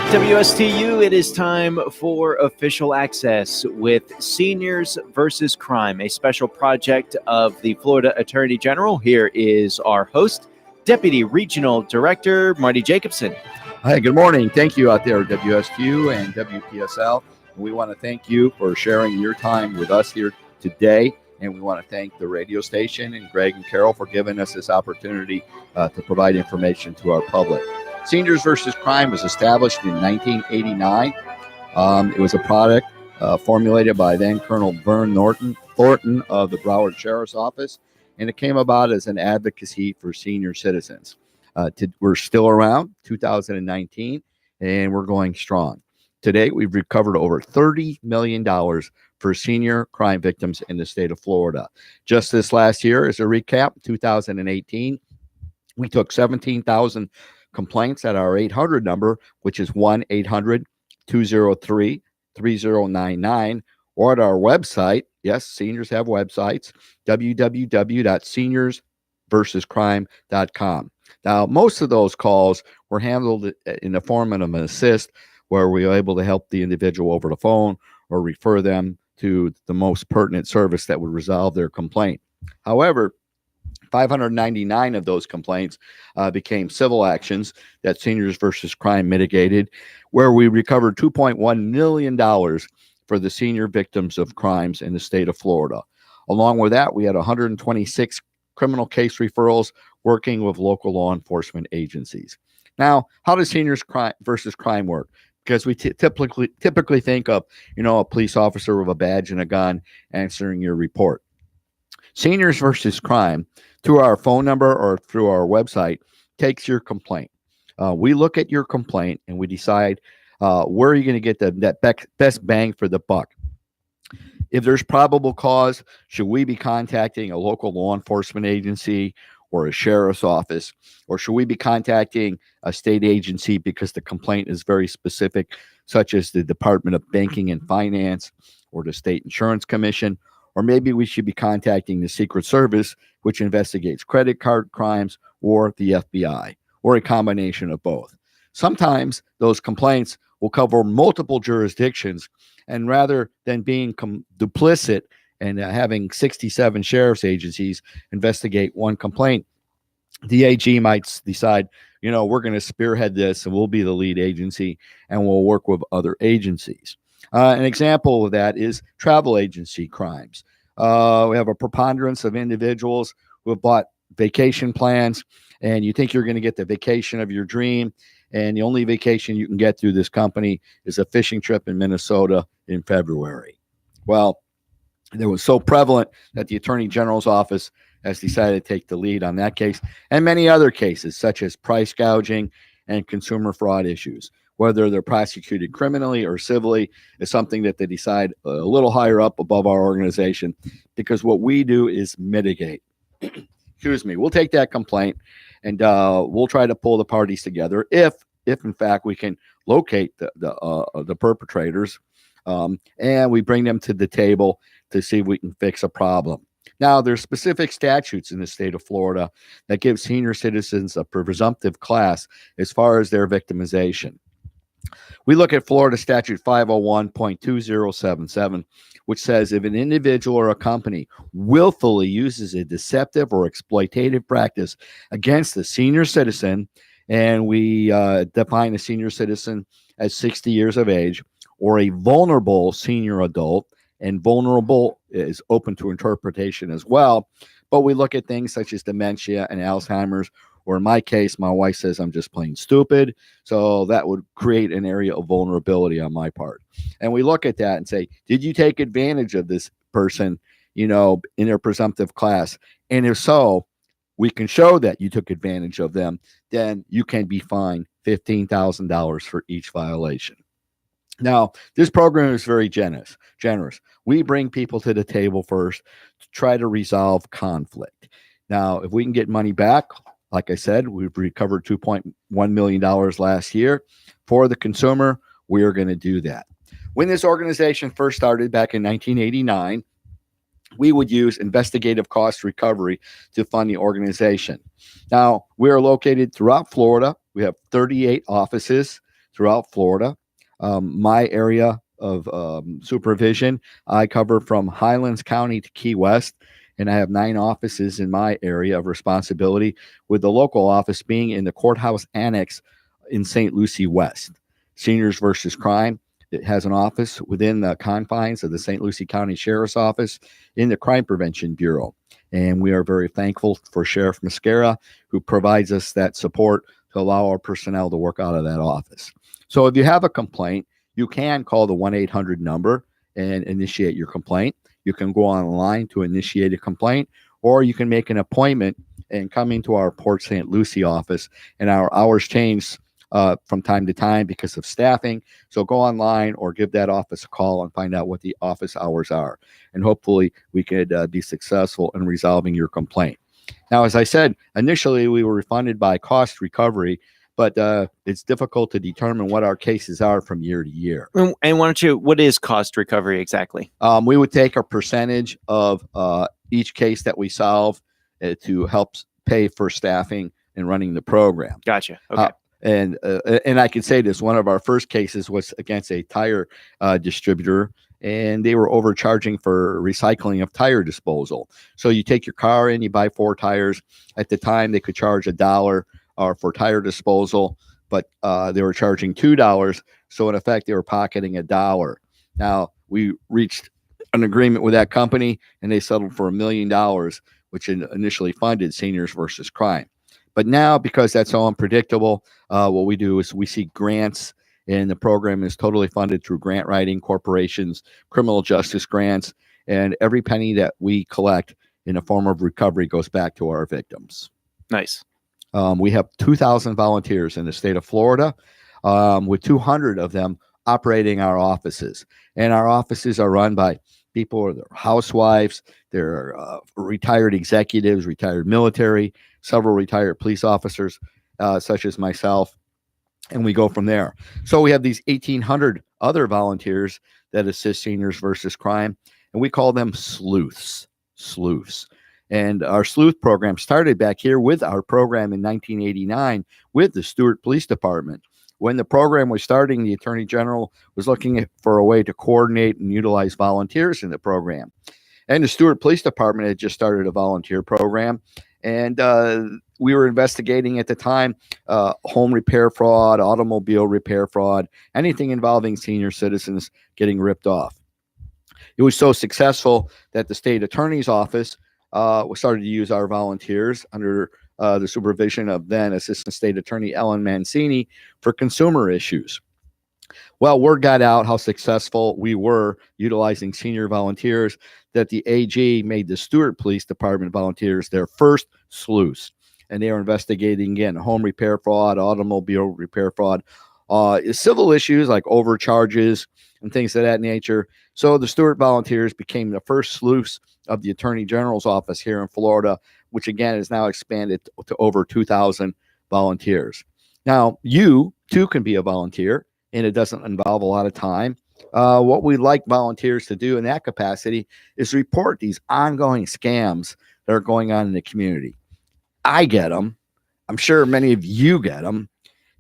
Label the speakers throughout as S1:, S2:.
S1: WSTU, it is time for Official Access with Seniors versus Crime, a special project of the Florida Attorney General. Here is our host, Deputy Regional Director Marty Jacobson.
S2: Hi, good morning. Thank you out there at WSTU and WPSL. We want to thank you for sharing your time with us here today. And we want to thank the radio station and Greg and Carol for giving us this opportunity to provide information to our public. Seniors versus Crime was established in 1989. It was a product formulated by then Colonel Vern Thornton of the Broward Sheriff's Office, and it came about as an advocacy for senior citizens. We're still around, 2019, and we're going strong. Today, we've recovered over $30 million for senior crime victims in the state of Florida. Just this last year, as a recap, 2018, we took 17,000 complaints at our 800 number, which is 1-800-203-3099, or at our website. Yes, seniors have websites, www.seniorsversuscrime.com. Now, most of those calls were handled in the form of an assist, where we were able to help the individual over the phone or refer them to the most pertinent service that would resolve their complaint. However, 599 of those complaints became civil actions that Seniors versus Crime mitigated, where we recovered $2.1 million for the senior victims of crimes in the state of Florida. Along with that, we had 126 criminal case referrals working with local law enforcement agencies. Now, how does Seniors versus Crime work? Because we typically think of, a police officer with a badge and a gun answering your report. Seniors versus Crime, through our phone number or through our website, takes your complaint. We look at your complaint and we decide where are you going to get that best bang for the buck. If there's probable cause, should we be contacting a local law enforcement agency or a sheriff's office, or should we be contacting a state agency because the complaint is very specific, such as the Department of Banking and Finance or the State Insurance Commission? Or maybe we should be contacting the Secret Service, which investigates credit card crimes, or the FBI, or a combination of both. Sometimes those complaints will cover multiple jurisdictions, and rather than being duplicit and having 67 sheriff's agencies investigate one complaint, the AG might decide, we're going to spearhead this and we'll be the lead agency and we'll work with other agencies. An example of that is travel agency crimes. We have a preponderance of individuals who have bought vacation plans, and you think you're going to get the vacation of your dream, and the only vacation you can get through this company is a fishing trip in Minnesota in February. Well, it was so prevalent that the Attorney General's office has decided to take the lead on that case and many other cases, such as price gouging and consumer fraud issues. Whether they're prosecuted criminally or civilly is something that they decide a little higher up above our organization, because what we do is mitigate. Excuse me. We'll take that complaint and we'll try to pull the parties together if in fact we can locate the perpetrators, and we bring them to the table to see if we can fix a problem. Now, there's specific statutes in the state of Florida that give senior citizens a presumptive class as far as their victimization. We look at Florida Statute 501.2077, which says if an individual or a company willfully uses a deceptive or exploitative practice against a senior citizen, and we define a senior citizen as 60 years of age, or a vulnerable senior adult, and vulnerable is open to interpretation as well, but we look at things such as dementia and Alzheimer's, or in my case, my wife says I'm just plain stupid. So that would create an area of vulnerability on my part. And we look at that and say, did you take advantage of this person, in their presumptive class? And if so, we can show that you took advantage of them, then you can be fined $15,000 for each violation. Now, this program is very generous. We bring people to the table first to try to resolve conflict. Now, if we can get money back, like I said, we've recovered $2.1 million last year. For the consumer, we are going to do that. When this organization first started back in 1989, we would use investigative cost recovery to fund the organization. Now, we are located throughout Florida. We have 38 offices throughout Florida. My area of supervision, I cover from Highlands County to Key West, and I have 9 offices in my area of responsibility, with the local office being in the courthouse annex in St. Lucie West. Seniors versus Crime, it has an office within the confines of the St. Lucie County Sheriff's Office in the Crime Prevention Bureau. And we are very thankful for Sheriff Mascara, who provides us that support to allow our personnel to work out of that office. So if you have a complaint, you can call the 1-800 number and initiate your complaint. You can go online to initiate a complaint, or you can make an appointment and come into our Port St. Lucie office. And our hours change from time to time because of staffing. So go online or give that office a call and find out what the office hours are. And hopefully we could be successful in resolving your complaint. Now, as I said, initially we were refunded by cost recovery, but it's difficult to determine what our cases are from year to year.
S1: And what is cost recovery exactly?
S2: We would take a percentage of each case that we solve to help pay for staffing and running the program.
S1: Gotcha. Okay.
S2: And I can say this, one of our first cases was against a tire distributor, and they were overcharging for recycling of tire disposal. So you take your car in, you buy 4 tires. At the time, they could charge $1 for tire disposal, but they were charging $2. So in effect, they were pocketing $1. Now, we reached an agreement with that company, and they settled for $1 million, which initially funded Seniors versus Crime. But now, because that's so unpredictable, what we do is we seek grants, and the program is totally funded through grant writing, corporations, criminal justice grants, and every penny that we collect in a form of recovery goes back to our victims.
S1: Nice.
S2: We have 2,000 volunteers in the state of Florida, with 200 of them operating our offices. And our offices are run by people, they're housewives, they're retired executives, retired military, several retired police officers, such as myself, and we go from there. So we have these 1,800 other volunteers that assist Seniors versus Crime, and we call them sleuths. And our sleuth program started back here with our program in 1989 with the Stewart Police Department. When the program was starting, the Attorney General was looking for a way to coordinate and utilize volunteers in the program. And the Stewart Police Department had just started a volunteer program. And we were investigating at the time home repair fraud, automobile repair fraud, anything involving senior citizens getting ripped off. It was so successful that the state attorney's office started to use our volunteers under the supervision of then Assistant State Attorney Ellen Mancini for consumer issues. Well, word got out how successful we were utilizing senior volunteers that the AG made the Stewart Police Department volunteers their first sleuths. And they are investigating, again, home repair fraud, automobile repair fraud, civil issues like overcharges and things of that nature. So the Stewart volunteers became the first sleuths of the Attorney General's office here in Florida, which again is now expanded to over 2,000 volunteers. Now, you too can be a volunteer, and it doesn't involve a lot of time. What we like volunteers to do in that capacity is report these ongoing scams that are going on in the community. I get them. I'm sure many of you get them.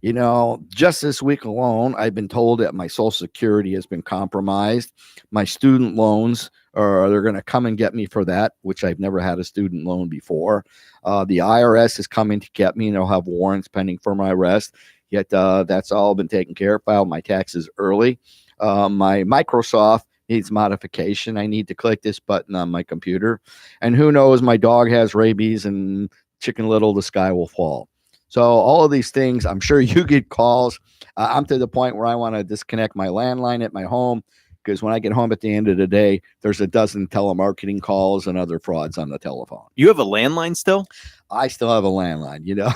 S2: You know, just this week alone, I've been told that my Social Security has been compromised. My student loans they're going to come and get me for that, which I've never had a student loan before. The IRS is coming to get me, and they'll have warrants pending for my arrest. Yet that's all been taken care of. Filed my taxes early. My Microsoft needs modification. I need to click this button on my computer. And who knows, my dog has rabies, and Chicken Little, the sky will fall. So all of these things, I'm sure you get calls. I'm to the point where I want to disconnect my landline at my home, because when I get home at the end of the day, there's a dozen telemarketing calls and other frauds on the telephone.
S1: You have a landline still?
S2: I still have a landline, you know,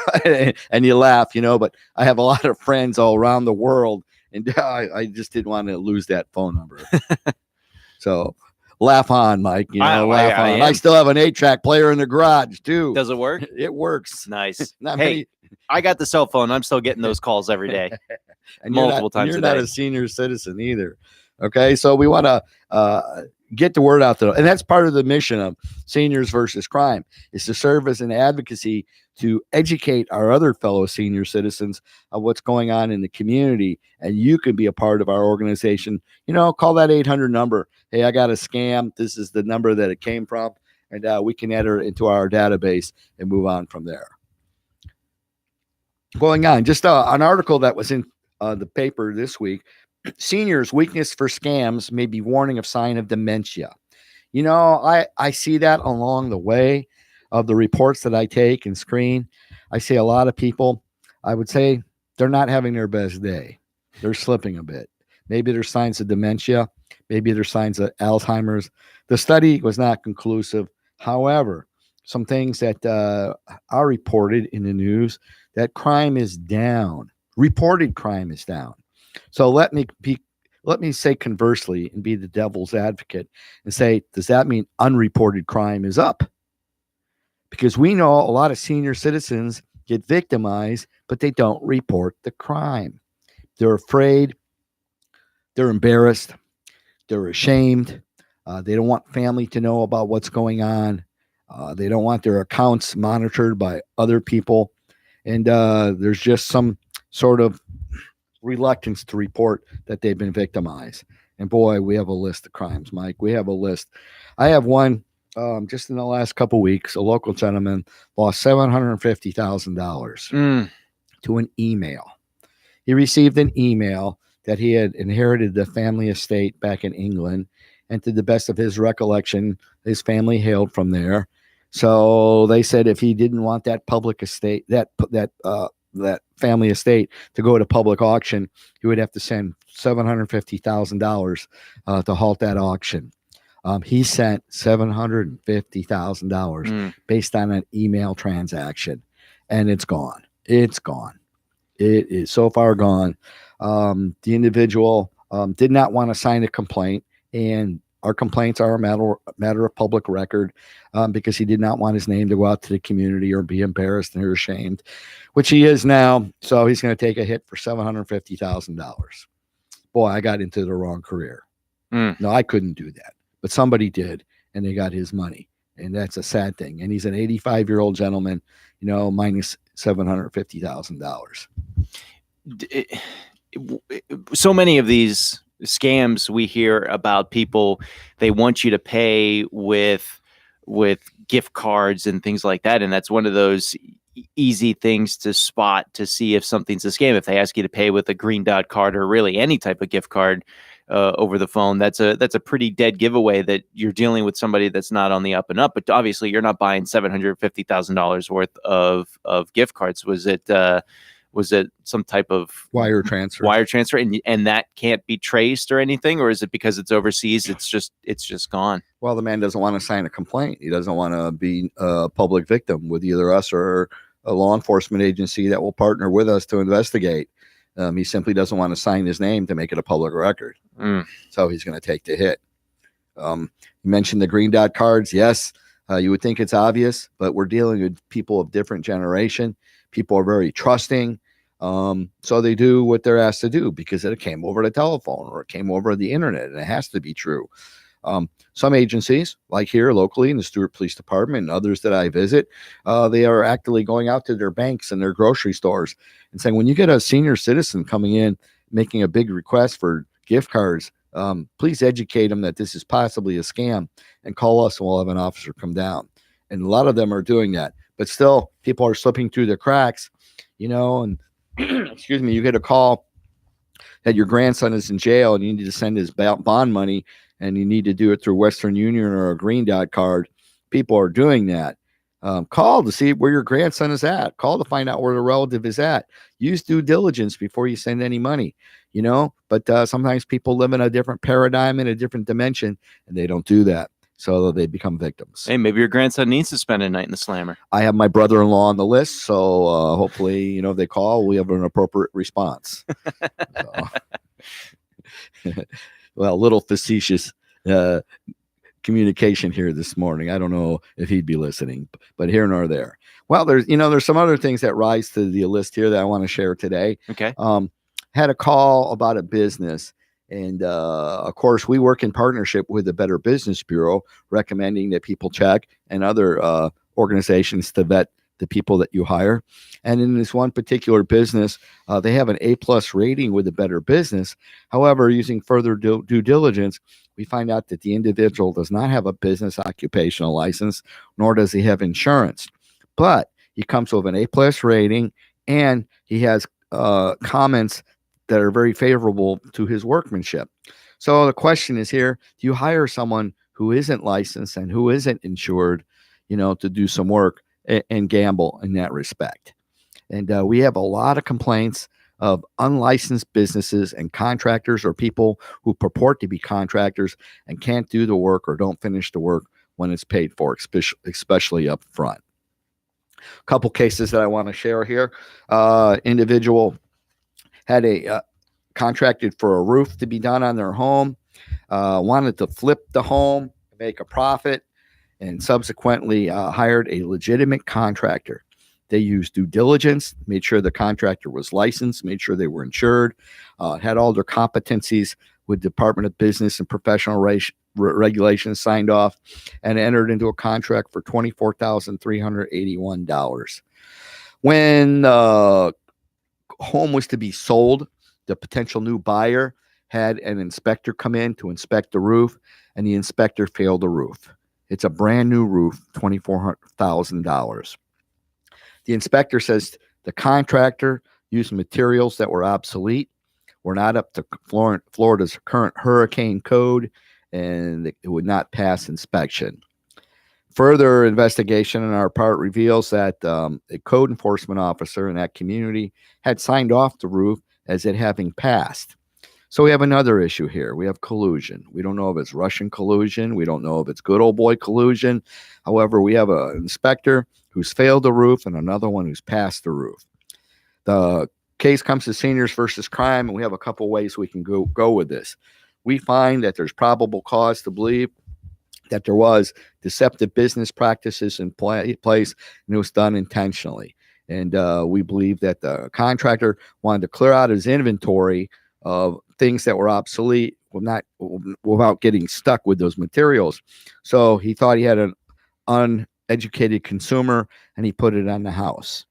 S2: and you laugh, you know, but I have a lot of friends all around the world, and I just didn't want to lose that phone number. So laugh on, Mike. You know, laugh on. I still have an 8-track player in the garage too.
S1: Does it work?
S2: It works.
S1: Nice. Hey, I got the cell phone. I'm still getting those calls every day,
S2: and
S1: multiple times a day.
S2: You're not a senior citizen either. Okay, so we want to get the word out there. And that's part of the mission of Seniors versus Crime, is to serve as an advocacy to educate our other fellow senior citizens of what's going on in the community. And you can be a part of our organization. Call that 800 number. Hey, I got a scam. This is the number that it came from. And we can enter it into our database and move on from there. Going on, just an article that was in the paper this week. Seniors' weakness for scams may be warning of sign of dementia. I see that along the way of the reports that I take and screen. I see a lot of people, I would say, they're not having their best day. They're slipping a bit. Maybe there's signs of dementia. Maybe there's signs of Alzheimer's. The study was not conclusive. However, some things that are reported in the news, that crime is down. Reported crime is down. So let me say conversely and be the devil's advocate and say, does that mean unreported crime is up? Because we know a lot of senior citizens get victimized, but they don't report the crime. They're afraid. They're embarrassed. They're ashamed. They don't want family to know about what's going on. They don't want their accounts monitored by other people. And there's just some sort of reluctance to report that they've been victimized. And boy, we have a list of crimes, Mike. We have a list. I have one just in the last couple of weeks. A local gentleman lost $750,000 to an email. He received an email that he had inherited the family estate back in England. And to the best of his recollection, his family hailed from there. So they said if he didn't want that public estate, that family estate to go to public auction, he would have to send $750,000 to halt that auction. He sent $750,000 based on an email transaction, and it's gone. It's gone. It is so far gone. The individual did not want to sign a complaint, and our complaints are a matter of public record because he did not want his name to go out to the community or be embarrassed or ashamed, which he is now. So he's going to take a hit for $750,000. Boy, I got into the wrong career. No, I couldn't do that, but somebody did, and they got his money, and that's a sad thing. And he's an 85-year-old gentleman, minus $750,000.
S1: So many of these scams we hear about, people, they want you to pay with gift cards and things like that, and that's one of those easy things to spot to see if something's a scam. If they ask you to pay with a Green Dot card or really any type of gift card over the phone, that's a pretty dead giveaway that you're dealing with somebody that's not on the up and up. But obviously you're not buying $750,000 worth of gift cards. Was it some type of
S2: wire transfer,
S1: and that can't be traced or anything? Or is it because it's overseas, it's just gone?
S2: Well, the man doesn't want to sign a complaint. He doesn't want to be a public victim with either us or a law enforcement agency that will partner with us to investigate. He simply doesn't want to sign his name to make it a public record. So he's going to take the hit. You mentioned the Green Dot cards. Yes, you would think it's obvious, but we're dealing with people of different generation. People are very trusting. So they do what they're asked to do because it came over the telephone or it came over the internet, and it has to be true. Some agencies, like here locally in the Stewart Police Department and others that I visit, they are actively going out to their banks and their grocery stores and saying, when you get a senior citizen coming in, making a big request for gift cards, please educate them that this is possibly a scam and call us and we'll have an officer come down. And a lot of them are doing that. But still, people are slipping through the cracks, and excuse me, you get a call that your grandson is in jail and you need to send his bond money and you need to do it through Western Union or a Green Dot card. People are doing that. Call to see where your grandson is at. Call to find out where the relative is at. Use due diligence before you send any money, but sometimes people live in a different paradigm, in a different dimension, and they don't do that. So they become victims.
S1: Hey, maybe your grandson needs to spend a night in the slammer.
S2: I have my brother-in-law on the list, so hopefully, if they call, we have an appropriate response. Well, a little facetious communication here this morning. I don't know if he'd be listening, but here nor there. Well, there's some other things that rise to the list here that I want to share today.
S1: Okay.
S2: Had a call about a business. And of course, we work in partnership with the Better Business Bureau, recommending that people check, and other organizations to vet the people that you hire. And in this one particular business, they have an A+ rating with the Better Business. However, using further due diligence, we find out that the individual does not have a business occupational license, nor does he have insurance. But he comes with an A+ rating, and he has comments that are very favorable to his workmanship. So the question is here, do you hire someone who isn't licensed and who isn't insured, to do some work and gamble in that respect? And we have a lot of complaints of unlicensed businesses and contractors, or people who purport to be contractors and can't do the work or don't finish the work when it's paid for, especially up front. A couple cases that I want to share here. Individual had a contracted for a roof to be done on their home, wanted to flip the home, make a profit, and subsequently hired a legitimate contractor. They used due diligence, made sure the contractor was licensed, made sure they were insured, had all their competencies with Department of Business and Professional Regulations signed off, and entered into a contract for $24,381. When the home was to be sold, the potential new buyer had an inspector come in to inspect the roof, and the inspector failed the roof. It's a brand new roof, $24,000. The inspector says the contractor used materials that were obsolete, were not up to Florida's current hurricane code, and it would not pass inspection. Further investigation on our part reveals that a code enforcement officer in that community had signed off the roof as it having passed. So we have another issue here. We have collusion. We don't know if it's Russian collusion. We don't know if it's good old boy collusion. However, we have an inspector who's failed the roof and another one who's passed the roof. The case comes to Seniors versus Crime, and we have a couple ways we can go with this. We find that there's probable cause to believe that there was deceptive business practices in place, and it was done intentionally. And we believe that the contractor wanted to clear out his inventory of things that were obsolete without getting stuck with those materials. So he thought he had an uneducated consumer, and he put it on the house.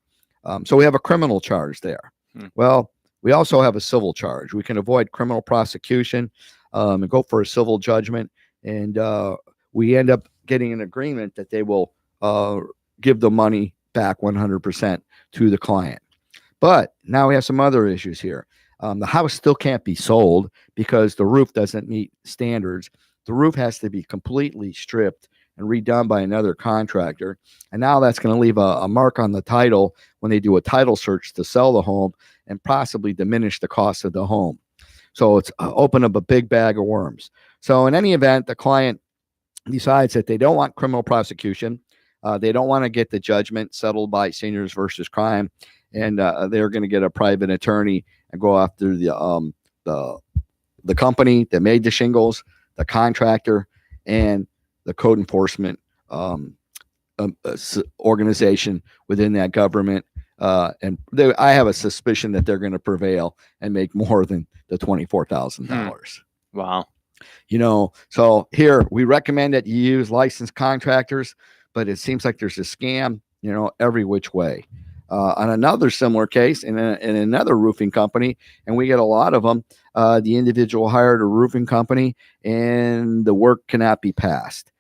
S2: So we have a criminal charge there. Well, we also have a civil charge. We can avoid criminal prosecution and go for a civil judgment, and we end up getting an agreement that they will give the money back 100% to the client. But now we have some other issues here. The house still can't be sold because the roof doesn't meet standards. The roof has to be completely stripped and redone by another contractor. And now that's going to leave a mark on the title when they do a title search to sell the home, and possibly diminish the cost of the home. So it's open up a big bag of worms. So in any event, the client decides that they don't want criminal prosecution. They don't want to get the judgment settled by Seniors versus Crime, and they're going to get a private attorney and go after the company that made the shingles, the contractor, and the code enforcement organization within that government. And I have a suspicion that they're going to prevail and make more than the $24,000.
S1: Wow.
S2: So here we recommend that you use licensed contractors, but it seems like there's a scam, every which way. On another similar case in another roofing company, and we get a lot of them, the individual hired a roofing company and the work cannot be passed.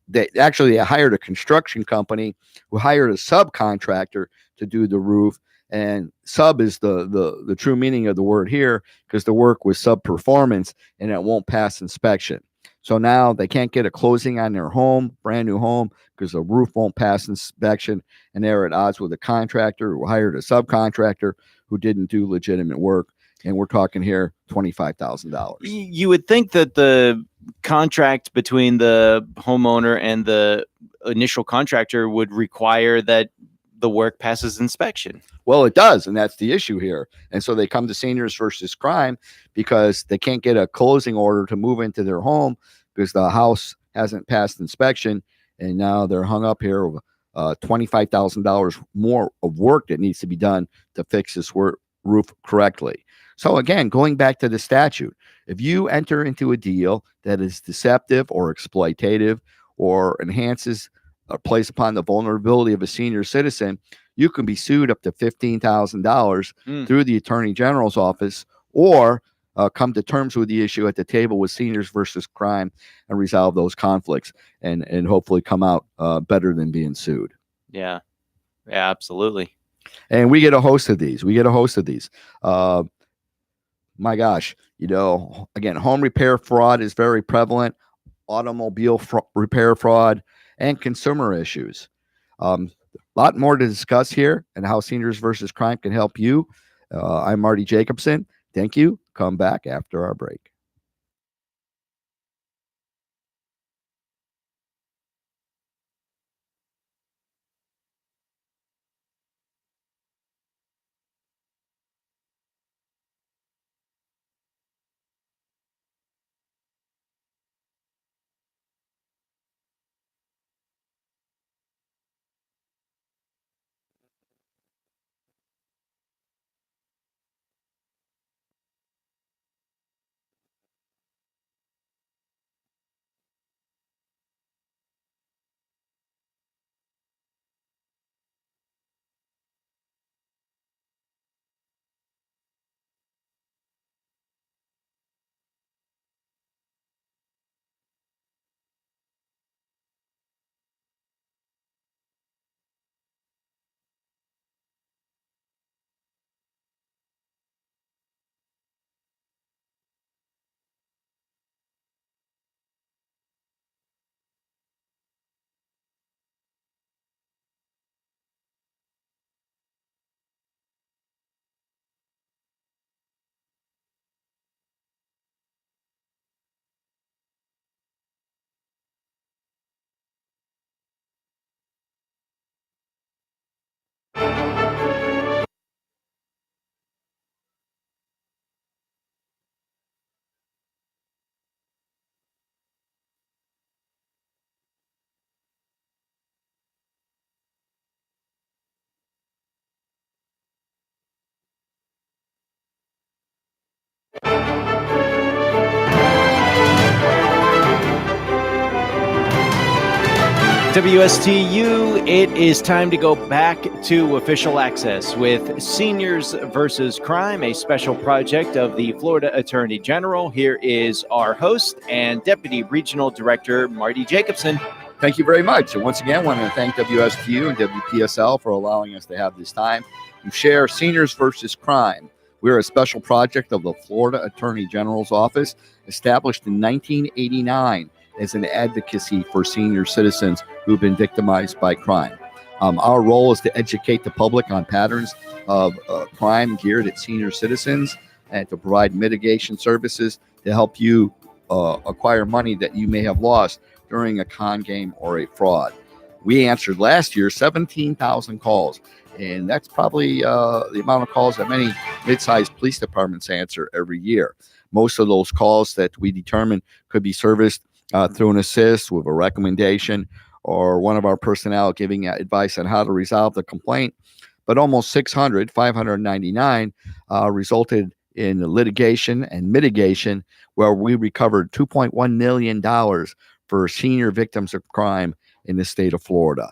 S2: They hired a construction company who hired a subcontractor to do the roof, and sub is the true meaning of the word here, because the work was sub performance and it won't pass inspection. So now they can't get a closing on their home, brand new home, because the roof won't pass inspection, and they're at odds with a contractor who hired a subcontractor who didn't do legitimate work. And we're talking here $25,000.
S1: You would think that the contract between the homeowner and the initial contractor would require that the work passes inspection.
S2: Well, it does, and that's the issue here. And so they come to Seniors versus Crime because they can't get a closing order to move into their home because the house hasn't passed inspection, and now they're hung up here with $25,000 more of work that needs to be done to fix this roof correctly. So again, going back to the statute, if you enter into a deal that is deceptive or exploitative or enhances or plays upon the vulnerability of a senior citizen, you can be sued up to $15,000 through the Attorney General's office, or come to terms with the issue at the table with Seniors versus Crime and resolve those conflicts, and hopefully come out better than being sued.
S1: Yeah, absolutely.
S2: And we get a host of these. My gosh, again, home repair fraud is very prevalent, automobile repair fraud, and consumer issues. A lot more to discuss here and how Seniors versus Crime can help you. I'm Marty Jacobson. Thank you. Come back after our break.
S1: WSTU, it is time to go back to official access with Seniors versus Crime, a special project of the Florida Attorney General. Here is our host and Deputy Regional Director, Marty Jacobson.
S2: Thank you very much. And once again, I want to thank WSTU and WPSL for allowing us to have this time to share Seniors versus Crime. We're a special project of the Florida Attorney General's office, established in 1989 as an advocacy for senior citizens who've been victimized by crime. Our role is to educate the public on patterns of crime geared at senior citizens and to provide mitigation services to help you acquire money that you may have lost during a con game or a fraud. We answered last year 17,000 calls, and that's probably the amount of calls that many mid-sized police departments answer every year. Most of those calls that we determined could be serviced through an assist with a recommendation or one of our personnel giving advice on how to resolve the complaint. But almost 599 resulted in litigation and mitigation, where we recovered $2.1 million for senior victims of crime in the state of Florida.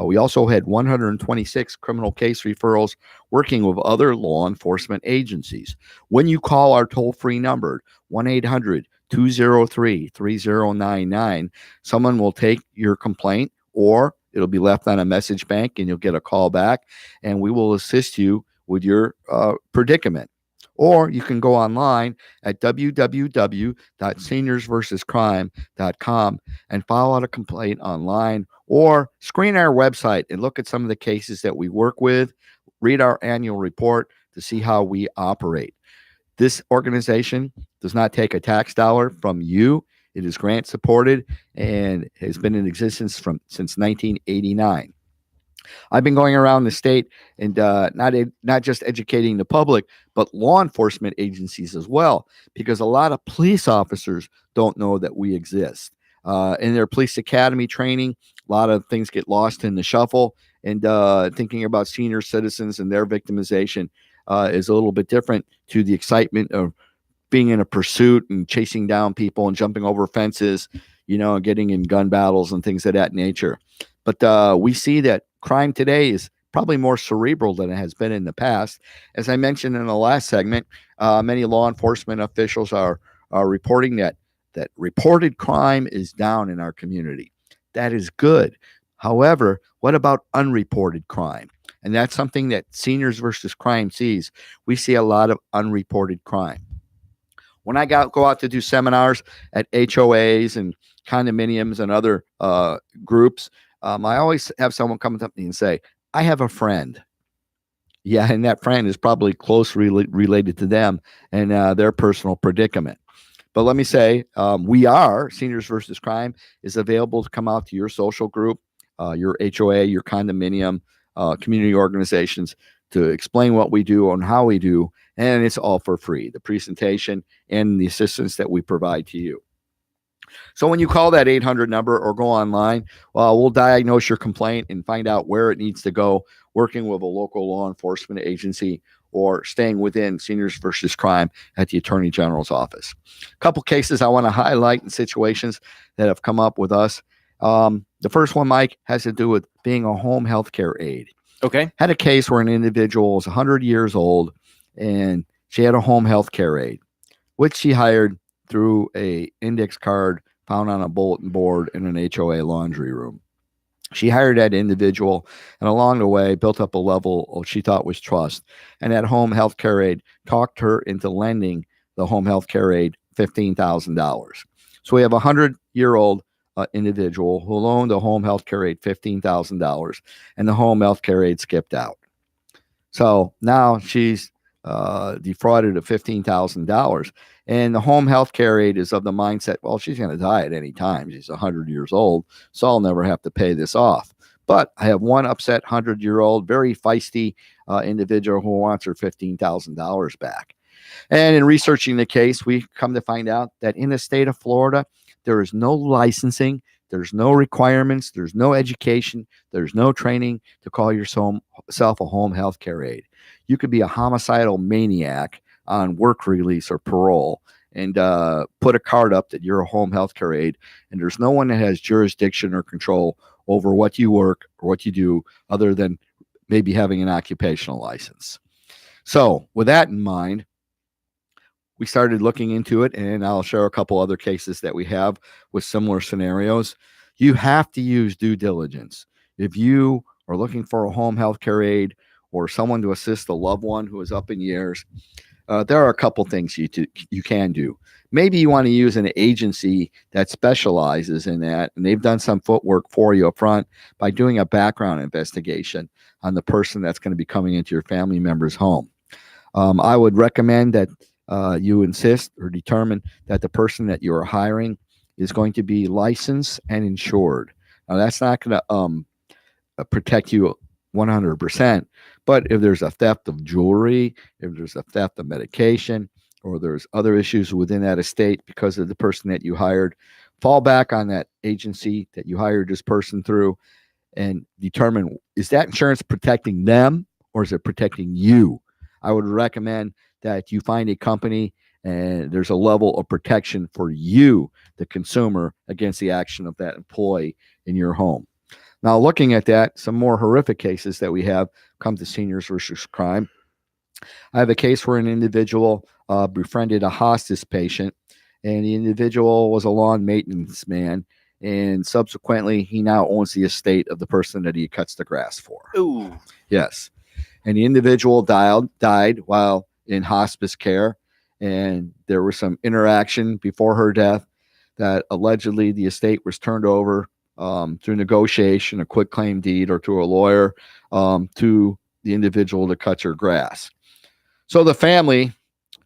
S2: We also had 126 criminal case referrals working with other law enforcement agencies. When you call our toll-free number, 1-800-203-3099, someone will take your complaint, or it'll be left on a message bank and you'll get a call back, and we will assist you with your predicament. Or you can go online at www.seniorsversuscrime.com and file out a complaint online, or screen our website and look at some of the cases that we work with, read our annual report to see how we operate. This organization does not take a tax dollar from you. It is grant supported and has been in existence since 1989. I've been going around the state and not just educating the public, but law enforcement agencies as well, because a lot of police officers don't know that we exist. In their police academy training, a lot of things get lost in the shuffle, and thinking about senior citizens and their victimization is a little bit different to the excitement of being in a pursuit and chasing down people and jumping over fences, and getting in gun battles and things of that nature. But we see that crime today is probably more cerebral than it has been in the past. As I mentioned in the last segment, many law enforcement officials are reporting that reported crime is down in our community. That is good. However, what about unreported crime? And that's something that Seniors versus Crime sees. We see a lot of unreported crime. When I go out to do seminars at HOAs and condominiums and other groups, I always have someone come up to me and say, I have a friend. Yeah, and that friend is probably closely related to them and their personal predicament. But let me say, Seniors versus Crime is available to come out to your social group, your HOA, your condominium, community organizations to explain what we do and how we do. And it's all for free, the presentation and the assistance that we provide to you. So when you call that 800 number or go online, we'll diagnose your complaint and find out where it needs to go, working with a local law enforcement agency or staying within Seniors versus Crime at the Attorney General's office. A couple cases I want to highlight in situations that have come up with us. The first one, Mike, has to do with being a home health care aide.
S1: Okay.
S2: Had a case where an individual was 100 years old and she had a home health care aide, which she hired through a index card found on a bulletin board in an HOA laundry room. She hired that individual and along the way built up a level of she thought was trust. And that home health care aide talked her into lending the home health care aide $15,000. So we have a 100-year-old individual who loaned the home health care aide $15,000 and the home health care aide skipped out. So now she's defrauded of $15,000. And the home health care aide is of the mindset, well, she's going to die at any time. She's 100 years old, so I'll never have to pay this off. But I have one upset 100-year-old, very feisty individual who wants her $15,000 back. And in researching the case, we come to find out that in the state of Florida, there is no licensing, there's no requirements, there's no education, there's no training to call yourself a home health care aide. You could be a homicidal maniac on work release or parole and put a card up that you're a home health care aide, and there's no one that has jurisdiction or control over what you work or what you do other than maybe having an occupational license. So with that in mind, we started looking into it, and I'll share a couple other cases that we have with similar scenarios. You have to use due diligence. If you are looking for a home health care aide or someone to assist a loved one who is up in years, there are a couple things you can do. Maybe you want to use an agency that specializes in that, and they've done some footwork for you up front by doing a background investigation on the person that's going to be coming into your family member's home. I would recommend that you insist or determine that the person that you are hiring is going to be licensed and insured. Now, that's not going to protect you 100%, but if there's a theft of jewelry, if there's a theft of medication, or there's other issues within that estate because of the person that you hired, fall back on that agency that you hired this person through and determine, is that insurance protecting them or is it protecting you? I would recommend that you find a company and there's a level of protection for you, the consumer, against the action of that employee in your home. Now, looking at that, some more horrific cases that we have come to Seniors versus Crime. I have a case where an individual befriended a hospice patient, and the individual was a lawn maintenance man, and subsequently, he now owns the estate of the person that he cuts the grass for.
S1: Ooh.
S2: Yes. And the individual died while in hospice care, and there was some interaction before her death that allegedly the estate was turned over through negotiation, a quitclaim deed, or to a lawyer to the individual that cuts her grass. So the family,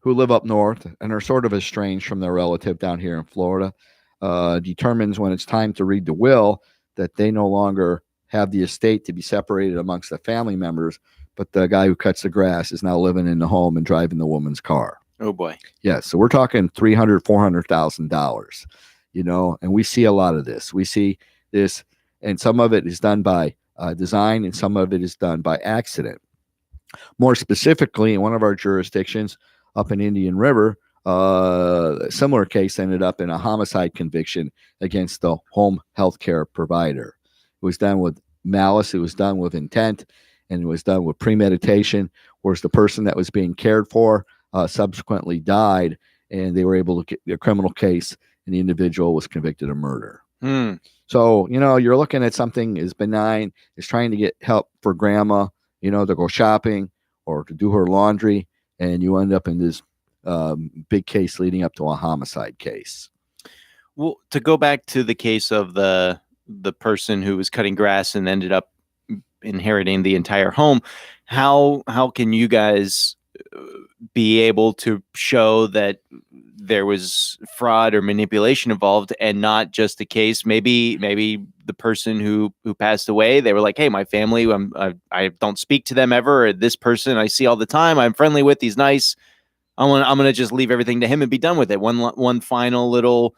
S2: who live up north and are sort of estranged from their relative down here in Florida, determines when it's time to read the will that they no longer have the estate to be separated amongst the family members, but the guy who cuts the grass is now living in the home and driving the woman's car.
S1: Oh boy.
S2: Yeah, so we're talking $300,000, $400,000, and we see a lot of this. We see this, and some of it is done by design, and some of it is done by accident. More specifically, in one of our jurisdictions up in Indian River, a similar case ended up in a homicide conviction against the home health care provider. It was done with malice, it was done with intent, and it was done with premeditation, whereas the person that was being cared for subsequently died, and they were able to get a criminal case, and the individual was convicted of murder. So, you're looking at something as benign as trying to get help for grandma, to go shopping or to do her laundry, and you end up in this big case leading up to a homicide case.
S1: Well, to go back to the case of the person who was cutting grass and ended up inheriting the entire home, how can you guys be able to show that there was fraud or manipulation involved and not just the case? Maybe the person who passed away, they were like, hey, my family, I don't speak to them ever, or this person I see all the time, I'm friendly with, he's nice, I'm gonna just leave everything to him and be done with it. One final little,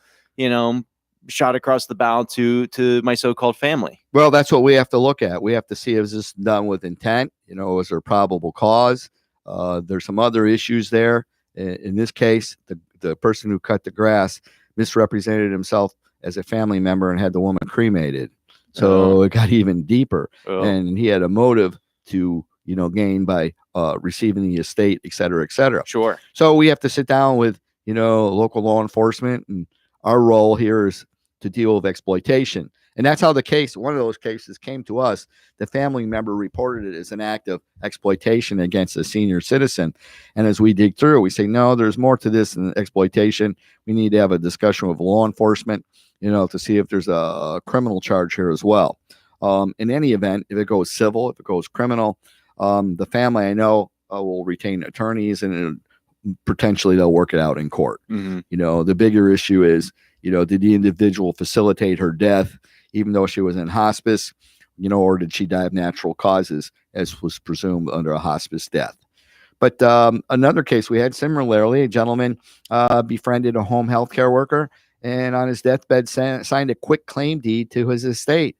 S1: shot across the bow to my so-called family.
S2: Well, that's what we have to look at. We have to see, is this done with intent? Is there probable cause? There's some other issues there. In this case, the person who cut the grass misrepresented himself as a family member and had the woman cremated. So it got even deeper. And he had a motive to, gain by receiving the estate, et cetera, et cetera.
S1: Sure.
S2: So we have to sit down with, local law enforcement, and our role here is to deal with exploitation. And that's how one of those cases came to us. The family member reported it as an act of exploitation against a senior citizen. And as we dig through, we say, no, there's more to this than exploitation. We need to have a discussion with law enforcement, to see if there's a criminal charge here as well. In any event, if it goes civil, if it goes criminal, the family, I know, will retain attorneys, and potentially they'll work it out in court. Mm-hmm. The bigger issue is, did the individual facilitate her death even though she was in hospice, or did she die of natural causes, as was presumed under a hospice death? But another case we had, similarly, a gentleman befriended a home health care worker, and on his deathbed signed a quick claim deed to his estate.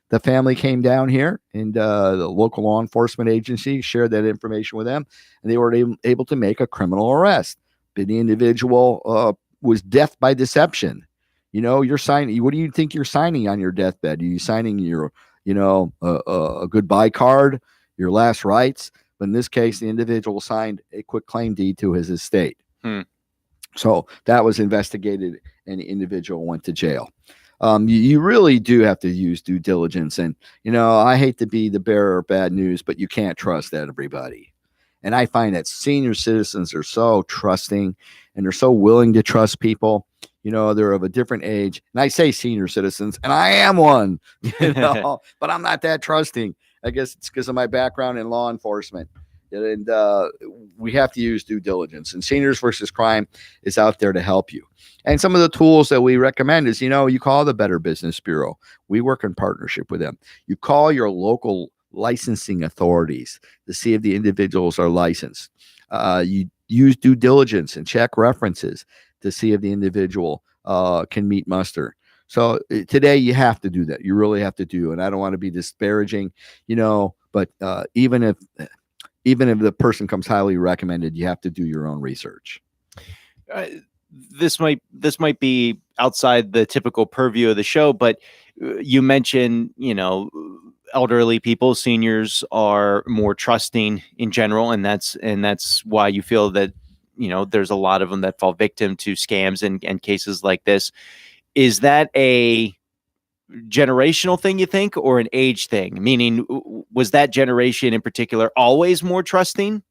S2: The family came down here, and the local law enforcement agency shared that information with them, and they were able to make a criminal arrest. But the individual was death by deception. You're signing. What do you think you're signing on your deathbed? Are you signing your, a goodbye card, your last rites? But in this case, the individual signed a quick claim deed to his estate. So that was investigated, and the individual went to jail. You really do have to use due diligence. And, I hate to be the bearer of bad news, but you can't trust everybody. And I find that senior citizens are so trusting, and they're so willing to trust people. They're of a different age. And I say senior citizens, and I am one, but I'm not that trusting. I guess it's because of my background in law enforcement. And we have to use due diligence. And Seniors versus Crime is out there to help you. And some of the tools that we recommend is, you call the Better Business Bureau. We work in partnership with them. You call your local licensing authorities to see if the individuals are licensed. You use due diligence and check references to see if the individual can meet muster. So today you have to do that. You really have to do. And I don't want to be disparaging, but even if the person comes highly recommended, you have to do your own research.
S1: This might be outside the typical purview of the show, but you mentioned, elderly people, seniors are more trusting in general, and that's why you feel that there's a lot of them that fall victim to scams and cases like this. Is that a generational thing, you think, or an age thing? Meaning, was that generation in particular always more trusting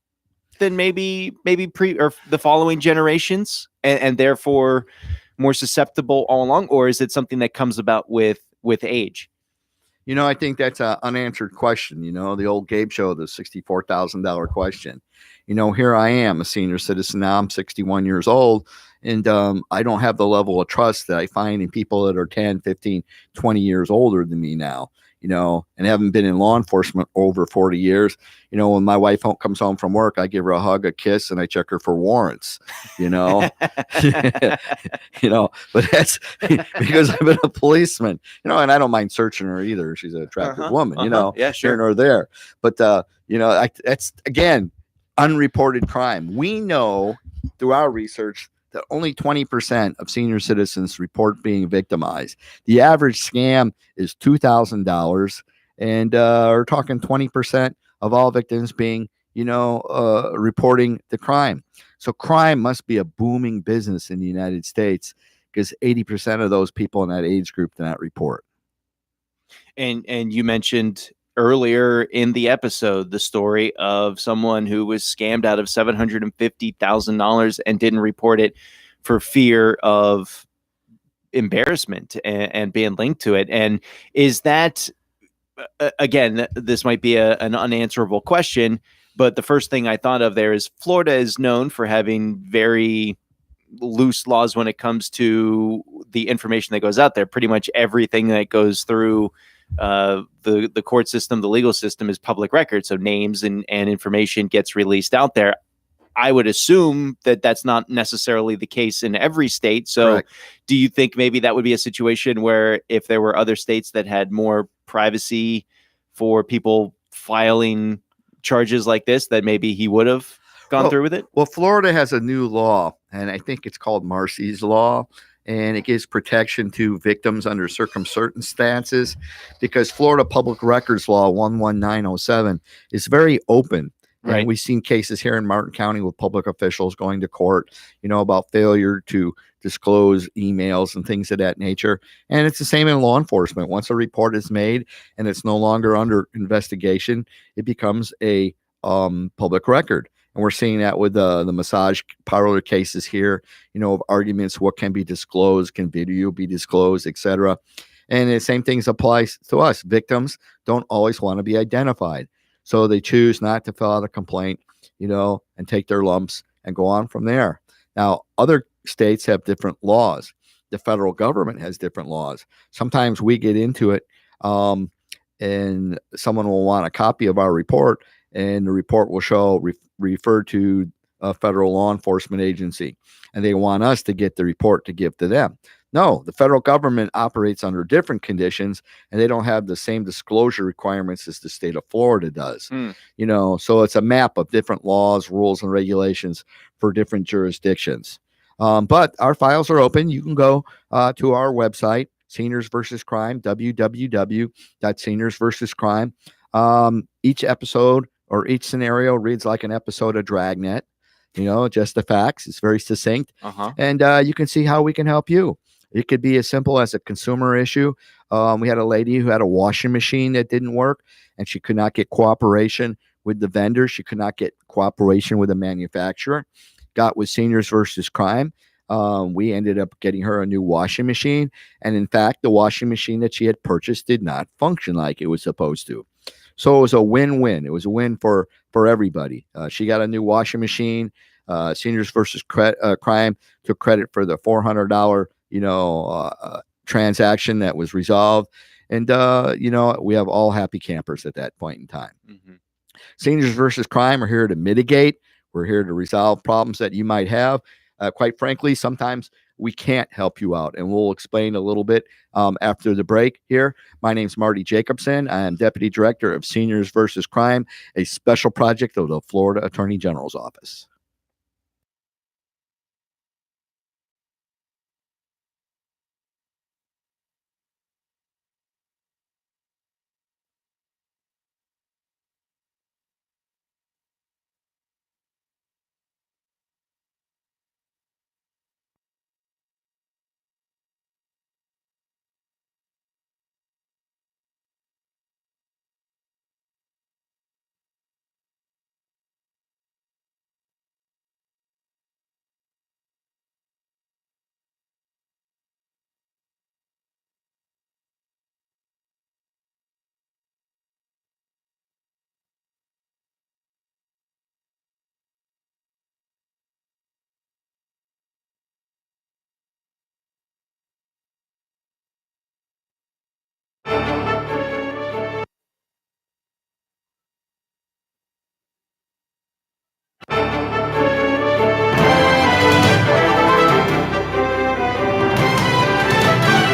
S1: than maybe pre or the following generations, and therefore more susceptible all along, or is it something that comes about with age?
S2: I think that's an unanswered question. The old Gabe show, the $64,000 question. Here I am, a senior citizen now. I'm 61 years old, and I don't have the level of trust that I find in people that are 10, 15, 20 years older than me now. and having been in law enforcement over 40 years, when my wife comes home from work, I give her a hug, a kiss, and I check her for warrants, you know, but that's because I've been a policeman, and I don't mind searching her either. She's an attractive woman,
S1: Yeah, sure.
S2: here nor there. But, that's, again, unreported crime. We know through our research that only 20% of senior citizens report being victimized. The average scam is $2,000, and we're talking 20% of all victims being, reporting the crime. So crime must be a booming business in the United States because 80% of those people in that age group do not report.
S1: And you mentioned earlier in the episode the story of someone who was scammed out of $750,000 and didn't report it for fear of embarrassment and being linked to it. And is that, again, this might be an unanswerable question, but the first thing I thought of there is Florida is known for having very loose laws when it comes to the information that goes out there. Pretty much everything that goes through the court system, the legal system, is public record. So names and information gets released out there. I would assume that that's not necessarily the case in every state. So
S2: Correct.
S1: Do you think maybe that would be a situation where if there were other states that had more privacy for people filing charges like this, that maybe he would have gone through with it?
S2: Well, Florida has a new law, and I think it's called Marsy's Law, and it gives protection to victims under circumstances because Florida Public Records Law 11907 is very open.
S1: Right.
S2: And we've seen cases here in Martin County with public officials going to court, about failure to disclose emails and things of that nature. And it's the same in law enforcement. Once a report is made and it's no longer under investigation, it becomes a public record. And we're seeing that with the massage parlor cases here, of arguments, what can be disclosed, can video be disclosed, etc. And the same things applies to us. Victims don't always want to be identified. So they choose not to fill out a complaint, and take their lumps and go on from there. Now, other states have different laws. The federal government has different laws. Sometimes we get into it, and someone will want a copy of our report, and the report will show refer to a federal law enforcement agency, and they want us to get the report to give to them. No, the federal government operates under different conditions, and they don't have the same disclosure requirements as the state of Florida does. So it's a map of different laws, rules, and regulations for different jurisdictions. But our files are open. You can go to our website, Seniors versus Crime, www.seniorsversuscrime. Each episode or each scenario reads like an episode of Dragnet. Just the facts. It's very succinct. And you can see how we can help you. It could be as simple as a consumer issue. We had a lady who had a washing machine that didn't work, and she could not get cooperation with the vendor. She could not get cooperation with the manufacturer. Got with Seniors versus Crime. We ended up getting her a new washing machine. And in fact, the washing machine that she had purchased did not function like it was supposed to. So it was a win-win. It was a win for everybody. She got a new washing machine. Seniors versus Crime took credit for the $400, transaction that was resolved. And, we have all happy campers at that point in time. Seniors versus Crime are here to mitigate. We're here to resolve problems that you might have. Quite frankly, sometimes we can't help you out, and we'll explain a little bit after the break here. My name's Marty Jacobson. I am Deputy Director of Seniors versus Crime, a special project of the Florida Attorney General's office.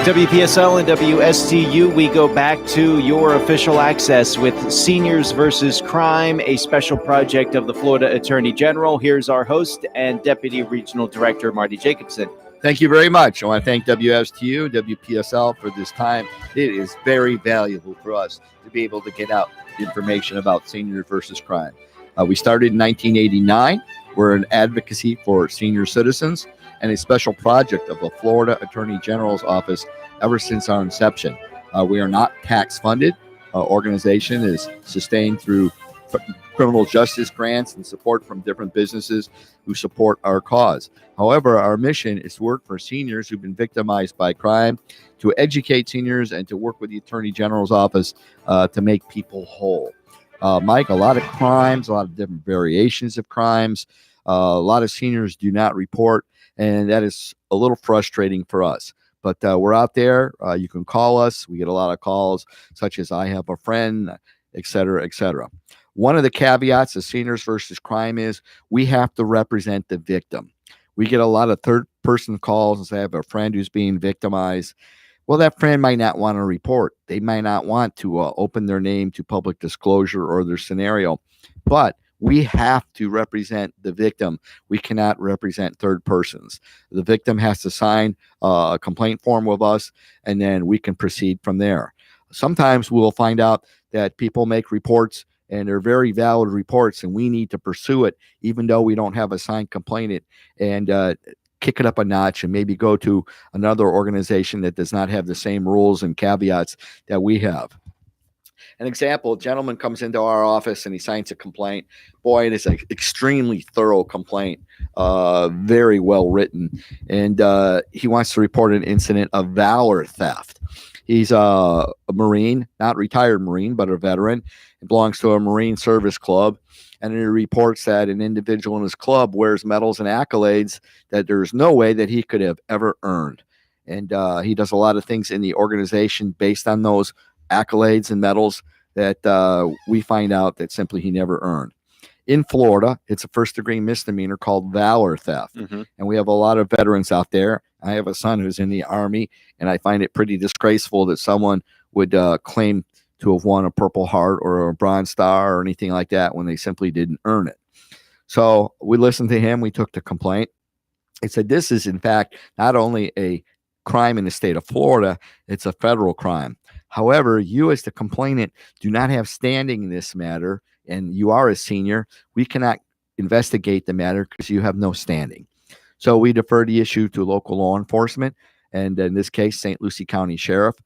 S1: WPSL and WSTU, we go back to your official access with Seniors versus Crime, a special project of the Florida Attorney General. Here's our host and Deputy Regional Director, Marty Jacobson.
S2: Thank you very much. I want to thank WSTU, WPSL for this time. It is very valuable for us to be able to get out information about seniors versus crime. We started in 1989. We're an advocacy for senior citizens and a special project of the Florida Attorney General's office ever since our inception. We are not tax funded. Our organization is sustained through criminal justice grants and support from different businesses who support our cause. However, our mission is to work for seniors who've been victimized by crime, to educate seniors, and to work with the Attorney General's office to make people whole. Mike, a lot of crimes, a lot of different variations of crimes. A lot of seniors do not report, and that is a little frustrating for us. But we're out there. You can call us. We get a lot of calls, such as I have a friend, et cetera, et cetera. One of the caveats of seniors versus crime is we have to represent the victim. We get a lot of third-person calls and say, I have a friend who's being victimized. Well, that friend might not want to report. They might not want to open their name to public disclosure or their scenario. But we have to represent the victim. We cannot represent third persons. The victim has to sign a complaint form with us, and then we can proceed from there. Sometimes we'll find out that people make reports, and they're very valid reports, and we need to pursue it, even though we don't have a signed complainant, and kick it up a notch and maybe go to another organization that does not have the same rules and caveats that we have. An example, a gentleman comes into our office and he signs a complaint. Boy, it is an extremely thorough complaint, very well written. And he wants to report an incident of valor theft. He's a Marine, not retired Marine, but a veteran. He belongs to a Marine Service Club. And he reports that an individual in his club wears medals and accolades that there's no way that he could have ever earned. And he does a lot of things in the organization based on those accolades and medals that we find out that simply he never earned. In Florida, it's a first-degree misdemeanor called valor theft. Mm-hmm. And we have a lot of veterans out there. I have a son who's in the Army, and I find it pretty disgraceful that someone would claim to have won a Purple Heart or a Bronze Star or anything like that when they simply didn't earn it. So we listened to him. We took the complaint. He said this is, in fact, not only a crime in the state of Florida, it's a federal crime. However, you as the complainant do not have standing in this matter, and you are a senior. We cannot investigate the matter because you have no standing. So we deferred the issue to local law enforcement, and in this case, St. Lucie County Sheriff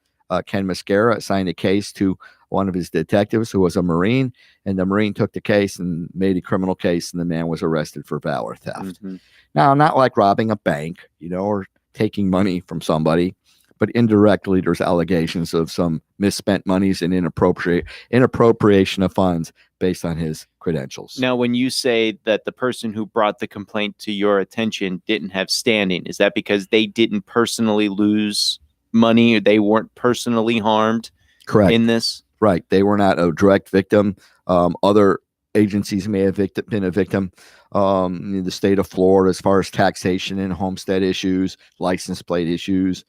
S2: Ken Mascara assigned a case to one of his detectives who was a Marine, and the Marine took the case and made a criminal case, and the man was arrested for valor theft. Mm-hmm. Now, not like robbing a bank, or taking money from somebody, but indirectly there's allegations of some misspent monies and inappropriation of funds based on his credentials.
S1: Now, when you say that the person who brought the complaint to your attention didn't have standing, is that because they didn't personally lose money or they weren't personally harmed?
S2: Correct.
S1: In this?
S2: Right. They were not a direct victim. Other agencies may have been a victim in the state of Florida as far as taxation and homestead issues, license plate issues,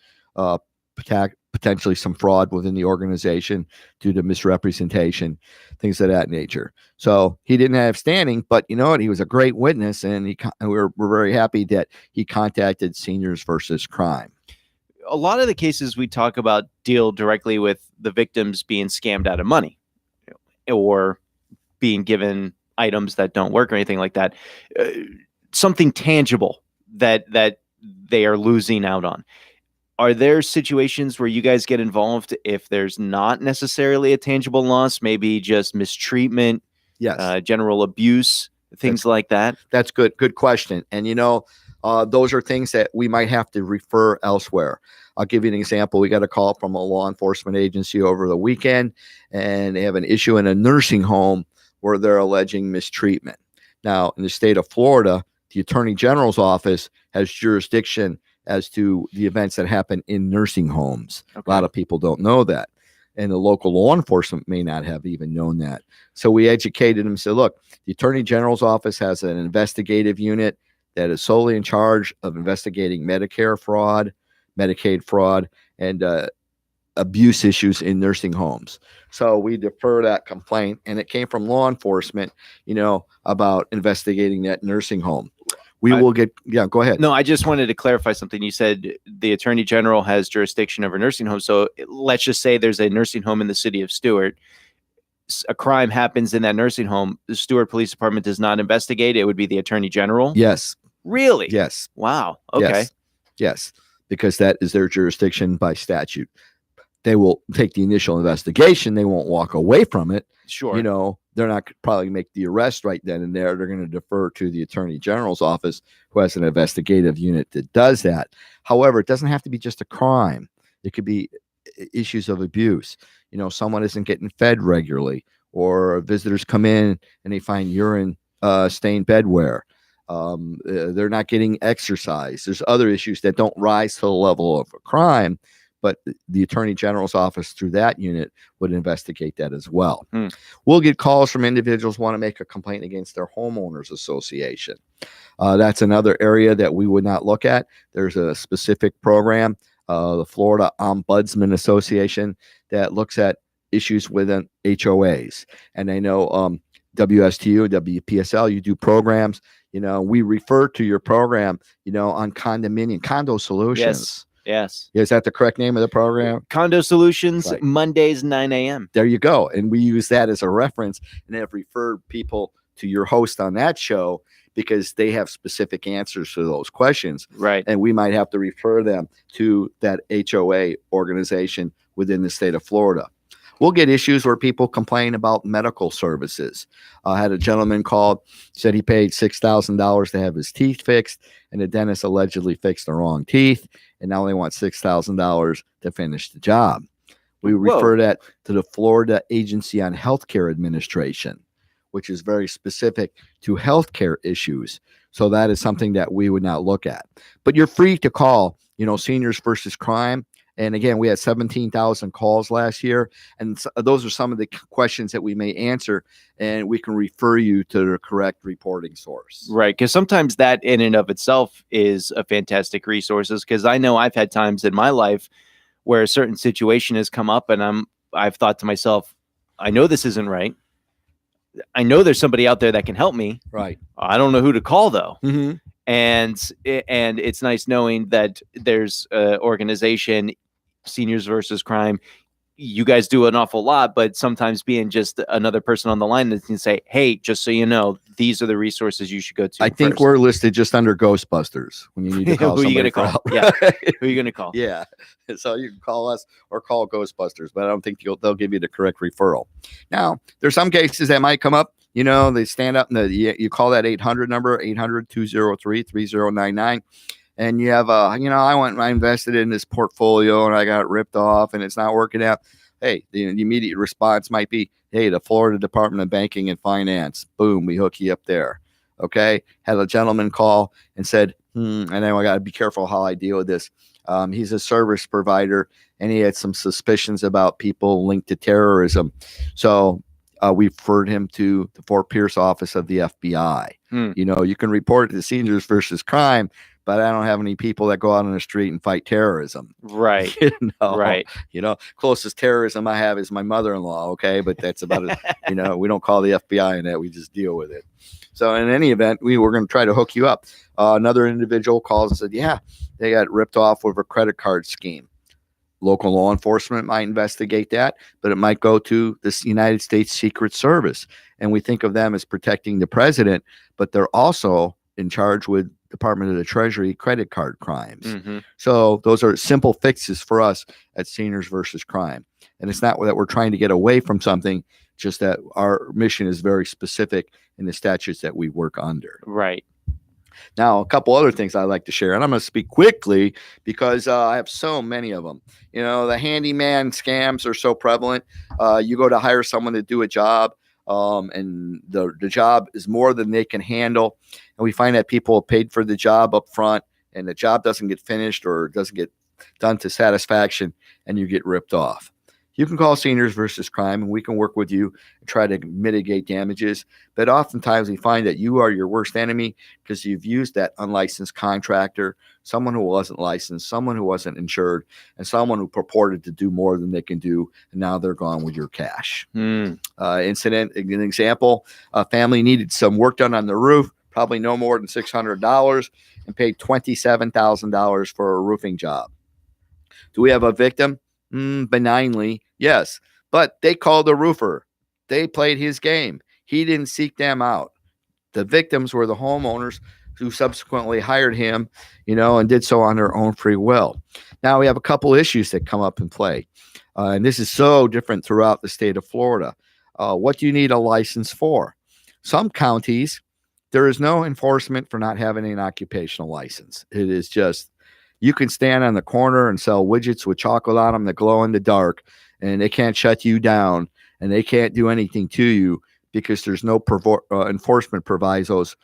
S2: potentially some fraud within the organization due to misrepresentation, things of that nature. So he didn't have standing, but you know what? He was a great witness, and we're very happy that he contacted Seniors versus Crime.
S1: A lot of the cases we talk about deal directly with the victims being scammed out of money or being given items that don't work or anything like that. Something tangible that they are losing out on. Are there situations where you guys get involved if there's not necessarily a tangible loss, maybe just mistreatment,
S2: yes,
S1: general abuse, things like that?
S2: That's good. Good question. And, those are things that we might have to refer elsewhere. I'll give you an example. We got a call from a law enforcement agency over the weekend, and they have an issue in a nursing home where they're alleging mistreatment. Now, in the state of Florida, the Attorney General's office has jurisdiction as to the events that happen in nursing homes. Okay. A lot of people don't know that. And the local law enforcement may not have even known that. So we educated them and said, look, the Attorney General's office has an investigative unit that is solely in charge of investigating Medicare fraud, Medicaid fraud, and abuse issues in nursing homes. So we defer that complaint, and it came from law enforcement, about investigating that nursing home. We will get, go ahead.
S1: No, I just wanted to clarify something. You said the Attorney General has jurisdiction over nursing homes. So let's just say there's a nursing home in the city of Stuart. A crime happens in that nursing home. The Stuart Police Department does not investigate. It would be the Attorney General.
S2: Yes.
S1: Really?
S2: Yes.
S1: Wow. Okay.
S2: Yes. Because that is their jurisdiction by statute. They will take the initial investigation. They won't walk away from it.
S1: Sure.
S2: They're not probably make the arrest right then and there. They're going to defer to the Attorney General's office, who has an investigative unit that does that. However, it doesn't have to be just a crime. It could be issues of abuse. Someone isn't getting fed regularly, or visitors come in and they find urine stained bedware. They're not getting exercise. There's other issues that don't rise to the level of a crime, but the Attorney General's office through that unit would investigate that as well. We'll get calls from individuals who want to make a complaint against their homeowners association. That's another area that we would not look at. There's a specific program, the Florida Ombudsman Association, that looks at issues within HOAs. And I know WSTU, WPSL, you do programs. We refer to your program, on Condo Solutions.
S1: Yes.
S2: Is that the correct name of the program?
S1: Condo Solutions,
S2: Right.
S1: Mondays, 9 a.m.
S2: There you go. And we use that as a reference and have referred people to your host on that show because they have specific answers to those questions.
S1: Right.
S2: And we might have to refer them to that HOA organization within the state of Florida. We'll get issues where people complain about medical services. I had a gentleman called, said he paid $6,000 to have his teeth fixed, and the dentist allegedly fixed the wrong teeth, and now they want $6,000 to finish the job. We refer that to the Florida Agency on Healthcare Administration, which is very specific to healthcare issues. So that is something that we would not look at. But you're free to call, Seniors versus Crime. And again, we had 17,000 calls last year. And those are some of the questions that we may answer, and we can refer you to the correct reporting source.
S1: Right. Because sometimes that in and of itself is a fantastic resource. Because I know I've had times in my life where a certain situation has come up and I've thought to myself, I know this isn't right. I know there's somebody out there that can help me.
S2: Right.
S1: I don't know who to call though.
S2: Mm-hmm.
S1: And it's nice knowing that there's an organization, Seniors versus Crime. You guys do an awful lot, but sometimes being just another person on the line that can say, hey, just so you know, these are the resources you should go to.
S2: I think we're listed just under Ghostbusters when you need to call
S1: Who are you
S2: somebody
S1: going to
S2: for
S1: call?
S2: help.
S1: Yeah. Who are you going to call?
S2: Yeah. So you can call us or call Ghostbusters, but I don't think they'll give you the correct referral. Now, there's some cases that might come up. They stand up and you call that 800 number, 800-203-3099. And you have I invested in this portfolio and I got ripped off and it's not working out. Hey, the immediate response might be, hey, the Florida Department of Banking and Finance, boom, we hook you up there. Okay. Had a gentleman call and said, and then I got to be careful how I deal with this. He's a service provider and he had some suspicions about people linked to terrorism. So we referred him to the Fort Pierce office of the FBI. You can report it to Seniors versus Crime, but I don't have any people that go out on the street and fight terrorism.
S1: Right.
S2: Right. Closest terrorism I have is my mother-in-law. Okay. But that's about it. We don't call the FBI in that. We just deal with it. So in any event, we were going to try to hook you up. Another individual calls and said, yeah, they got ripped off with a credit card scheme. Local law enforcement might investigate that, but it might go to the United States Secret Service. And we think of them as protecting the president, but they're also in charge with Department of the Treasury credit card crimes. Mm-hmm. So those are simple fixes for us at Seniors versus Crime. And it's not that we're trying to get away from something, just that our mission is very specific in the statutes that we work under.
S1: Right.
S2: Now, a couple other things I'd like to share, and I'm going to speak quickly because I have so many of them. The handyman scams are so prevalent. You go to hire someone to do a job, and the job is more than they can handle. And we find that people paid for the job up front, and the job doesn't get finished or doesn't get done to satisfaction, and you get ripped off. you can call Seniors versus Crime, and we can work with you and try to mitigate damages. But oftentimes we find that you are your worst enemy because you've used that unlicensed contractor, someone who wasn't licensed, someone who wasn't insured, and someone who purported to do more than they can do, and now they're gone with your cash. Incident, an example, a family needed some work done on the roof, probably no more than $600, and paid $27,000 for a roofing job. Do we have a victim? Benignly, yes. But they called the roofer. They played his game. He didn't seek them out. The victims were the homeowners who subsequently hired him, and did so on their own free will. Now we have a couple issues that come up in play. And this is so different throughout the state of Florida. What do you need a license for? Some counties, there is no enforcement for not having an occupational license. It is just, you can stand on the corner and sell widgets with chocolate on them that glow in the dark, and they can't shut you down, and they can't do anything to you because there's no enforcement provisos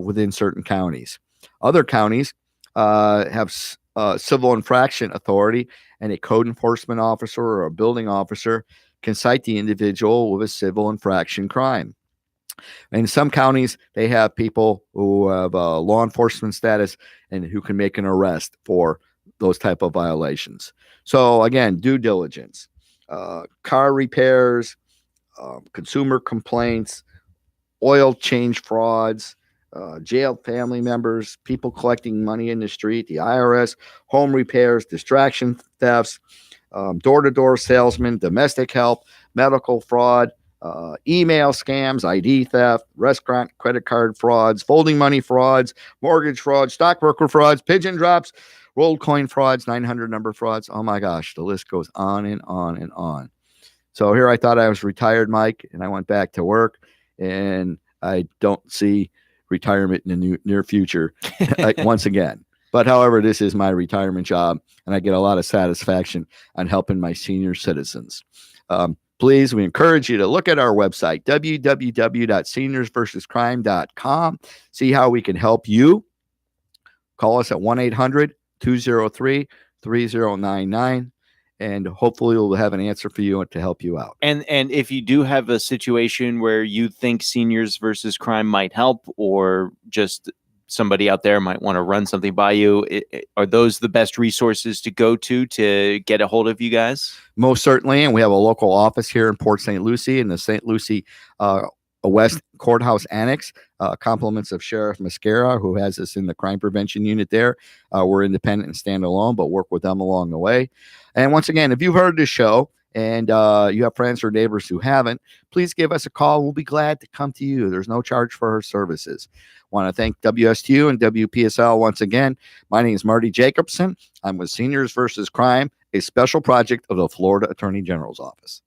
S2: within certain counties. Other counties have civil infraction authority, and a code enforcement officer or a building officer can cite the individual with a civil infraction crime. In some counties, they have people who have law enforcement status and who can make an arrest for those type of violations. So again, due diligence, car repairs, consumer complaints, oil change frauds, jailed family members, people collecting money in the street, the IRS, home repairs, distraction thefts, door-to-door salesmen, domestic help, medical fraud, email scams, ID theft, restaurant credit card frauds, folding money frauds, mortgage frauds, stockbroker frauds, pigeon drops, rolled coin frauds, 900 number frauds. Oh my gosh, the list goes on and on and on. So here I thought I was retired, Mike, and I went back to work, and I don't see retirement in the near future once again. But however, this is my retirement job, and I get a lot of satisfaction on helping my senior citizens. Please, we encourage you to look at our website, www.seniorsversuscrime.com. See how we can help you. Call us at 1-800-203-3099, and hopefully we'll have an answer for you to help you out.
S1: And if you do have a situation where you think Seniors versus Crime might help, or just somebody out there might want to run something by you, are those the best resources to go to get a hold of you guys?
S2: Most certainly. And we have a local office here in Port St. Lucie in the St. Lucie West Courthouse Annex. Compliments of Sheriff Mascara, who has us in the crime prevention unit there. We're independent and stand alone, but work with them along the way. And once again, if you've heard this show and you have friends or neighbors who haven't, please give us a call. We'll be glad to come to you. There's no charge for our services. Want to thank WSTU and WPSL once again. My name is Marty Jacobson. I'm with Seniors versus Crime, a special project of the Florida Attorney General's Office.